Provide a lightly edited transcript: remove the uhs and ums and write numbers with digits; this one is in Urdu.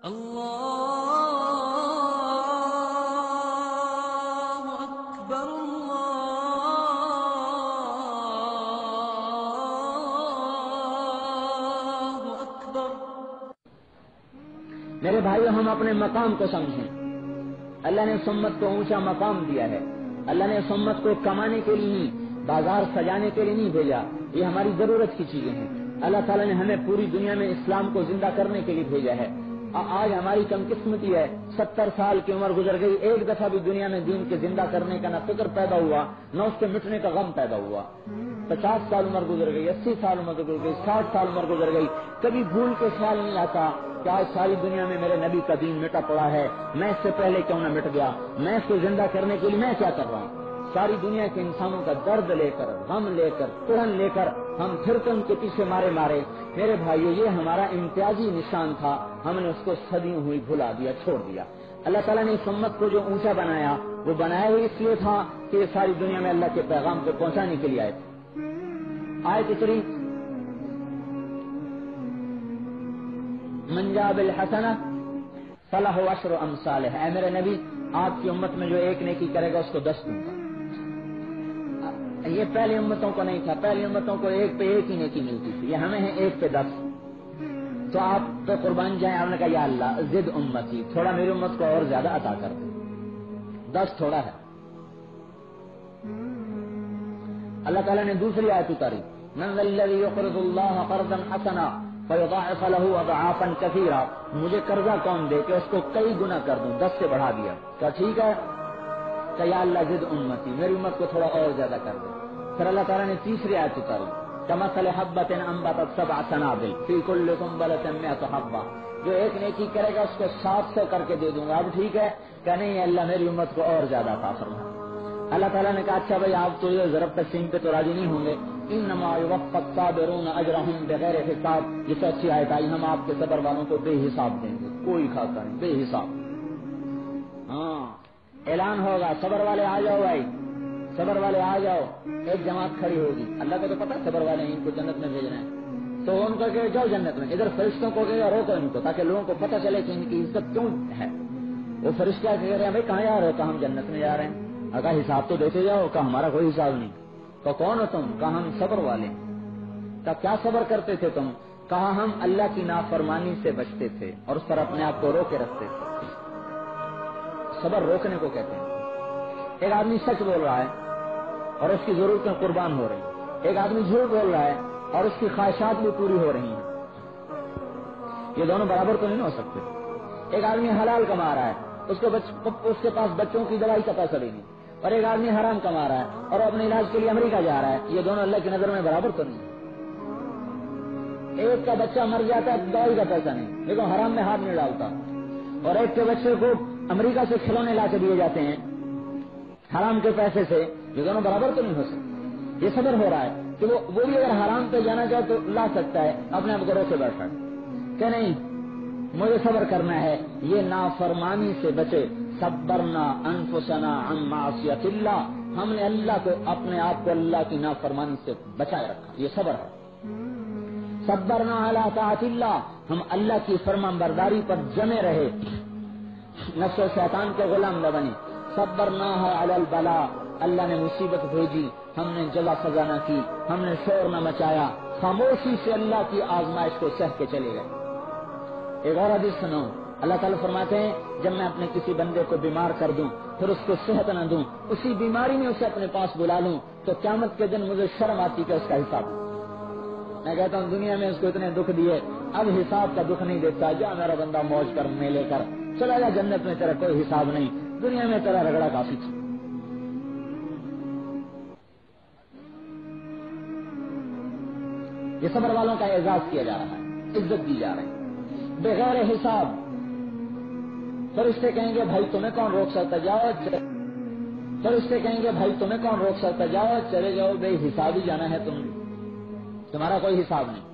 اللہ اکبر اللہ اکبر۔ میرے بھائیو، ہم اپنے مقام کو سمجھیں۔ اللہ نے اس امت کو اونچا مقام دیا ہے۔ اللہ نے اس امت کو کمانے کے لیے نہیں، بازار سجانے کے لیے نہیں بھیجا، یہ ہماری ضرورت کی چیزیں ہیں۔ اللہ تعالیٰ نے ہمیں پوری دنیا میں اسلام کو زندہ کرنے کے لیے بھیجا ہے۔ آج ہماری کم قسمتی ہے، 70 سال کی عمر گزر گئی، ایک دفعہ بھی دنیا میں دین کے زندہ کرنے کا نہ فکر پیدا ہوا، نہ اس کے مٹنے کا غم پیدا ہوا۔ 50 سال عمر گزر گئی، 80 سال عمر گزر گئی، 60 سال عمر گزر گئی، کبھی بھول کے خیال نہیں آتا کہ آج ساری دنیا میں میرے نبی کا دین مٹا پڑا ہے، میں اس سے پہلے کیوں نہ مٹ گیا، میں اس کو زندہ کرنے کے لیے میں کیا کر رہا ہوں۔ ساری دنیا کے انسانوں کا درد لے کر، غم لے کر، تڑن لے کر ہم پھرتے ان کے پیچھے مارے مارے۔ میرے بھائیو، یہ ہمارا امتیازی نشان تھا، ہم نے اس کو صدیوں ہوئی بھلا دیا، چھوڑ دیا۔ اللہ تعالیٰ نے اس امت کو جو اونچا بنایا، وہ بنایا ہی اس لیے تھا کہ یہ ساری دنیا میں اللہ کے پیغام کو پہنچانے کے لیے آئے تھے۔ آیت اتری، من جاء بالحسنہ فلہ عشر امثالہ، اے میرے نبی، آپ کی امت میں جو ایک نیکی کرے گا اس کو 10 دوں گا۔ یہ پہلی امتوں کو نہیں تھا، پہلی امتوں کو ایک پہ ایک ہی نیکی ملتی تھی، یہ ہمیں ہے 1 پہ 10۔ تو آپ تو قربان جائیں، آپ نے کہا یا اللہ زد امتی، تھوڑا میری امت کو اور زیادہ عطا کر دے، 10 تھوڑا ہے۔ اللہ تعالیٰ نے دوسری آیت اتاری، من ذا الذی یقرض اللہ قرضا حسنا فیضاعف له اضعافا کثیرا، مجھے قرضہ کون دے کہ اس کو کئی گنا کر دوں، 10 سے بڑھا دیا۔ کیا ٹھیک ہے کہ یا اللہ زد امتی، میری امت کو تھوڑا اور زیادہ کر دے۔ پھر اللہ تعالیٰ نے تیسری آیت اتاری، کمثل حبۃ انبتت 7 سنابل فی کل سنبلۃ 100 حبۃ، جو ایک نیکی کرے گا اس کو 700 کر کے دے دوں گا۔ اب ٹھیک ہے کہ نہیں اللہ میری امت کو اور زیادہ عطا فرما۔ اللہ تعالیٰ نے کہا اچھا بھائی آپ تو یہ ضرب تقسیم پہ تو راضی نہیں ہوں گے، انما یوفی الصابرون اجرهم بغیر حساب، یہ تو اچھی آیت آئی، ہم آپ کے صبر والوں کو بے حساب دیں گے، کوئی کھاتا نہیں، بے حساب۔ ہاں اعلان ہوگا صبر والے آ جاؤ بھائی، صبر والے آ جاؤ، ایک جماعت کھڑی ہوگی، اللہ کو تو پتا صبر والے ان کو جنت میں بھیجنا ہے، تو ان کو کہ جاؤ جنت میں، ادھر فرشتوں کو کہ روکو ان کو، تاکہ لوگوں کو پتہ چلے کہ ان کی عزت کیوں ہے۔ وہ فرشتہ کہہ رہے ہیں بھائی کہاں جا رہے ہو، کہ ہم جنت میں جا رہے ہیں۔ اگر حساب تو دیتے جاؤ، کہ ہمارا کوئی حساب نہیں۔ تو کون ہو تم؟ کہا ہم صبر والے ہیں۔ کہ کیا صبر کرتے تھے تم؟ کہا ہم اللہ کی نافرمانی سے بچتے تھے اور اس پر اپنے آپ کو روکے رکھتے تھے۔ صبر روکنے کو کہتے ہیں۔ ایک آدمی سچ بول رہا ہے اور اس کی ضرورتیں قربان ہو رہی ہیں، ایک آدمی جھوٹ بول رہا ہے اور اس کی خواہشات بھی پوری ہو رہی ہیں، یہ دونوں برابر تو نہیں ہو سکتے۔ ایک آدمی حلال کما رہا ہے، اس کے پاس بچوں کی دوائی کا پیسہ بھی نہیں، اور ایک آدمی حرام کما رہا ہے اور اپنے علاج کے لیے امریکہ جا رہا ہے، یہ دونوں اللہ کی نظر میں برابر تو نہیں۔ ایک کا بچہ مر جاتا ہے دوائی کا پیسہ نہیں، لیکن حرام میں ہاتھ نہیں ڈالتا، اور ایک کے بچے کو امریکہ سے کھلونے لا کے دیے جاتے ہیں حرام کے پیسے سے، یہ دونوں برابر تو نہیں ہو سکتے۔ یہ صبر ہو رہا ہے کہ وہ بھی اگر حرام پہ جانا چاہے تو لا سکتا ہے، اپنے آپ کو روکے بیٹھا ہے کہ نہیں مجھے صبر کرنا ہے، یہ نافرمانی سے بچے۔ صبرنا انفسنا عن معصیت اللہ، ہم نے اللہ کو اپنے آپ کو اللہ کی نافرمانی سے بچائے رکھا، یہ صبر ہے۔ صبرنا علی طاعت اللہ، ہم اللہ کی فرمان برداری پر جمے رہے، نفس و شیطان کے غلام نہ بنے۔ صبرنا علی البلاء، اللہ نے مصیبت بھیجی، ہم نے جزا سزا نہ کی، ہم نے شور نہ مچایا، خاموشی سے اللہ کی آزمائش کو سہ کے چلے گئے۔ ایک اور حدیث سنو، اللہ تعالیٰ فرماتے ہیں جب میں اپنے کسی بندے کو بیمار کر دوں پھر اس کو صحت نہ دوں، اسی بیماری میں اسے اپنے پاس بلا لوں، تو قیامت کے دن مجھے شرم آتی کہ اس کا حساب دوں۔ میں کہتا ہوں دنیا میں اس کو اتنے دکھ دیے، اب حساب کا دکھ نہیں دیتا، جا میرا بندہ موج کر میں لے کر چلا جا جنت میں، تیرا کوئی حساب نہیں، دنیا میں تیرا رگڑا کافی تھا۔ یہ صبر والوں کا اعزاز کیا جا رہا ہے، عزت دی جا رہی ہے بغیر حساب۔ فرشتے کہیں گے بھائی تمہیں کون روک سکتا، جاؤ۔ فرشتے کہیں گے بھائی تمہیں کون روک سکتا، جاؤ چلے جاؤ، بے حساب ہی جانا ہے، تمہارا کوئی حساب نہیں۔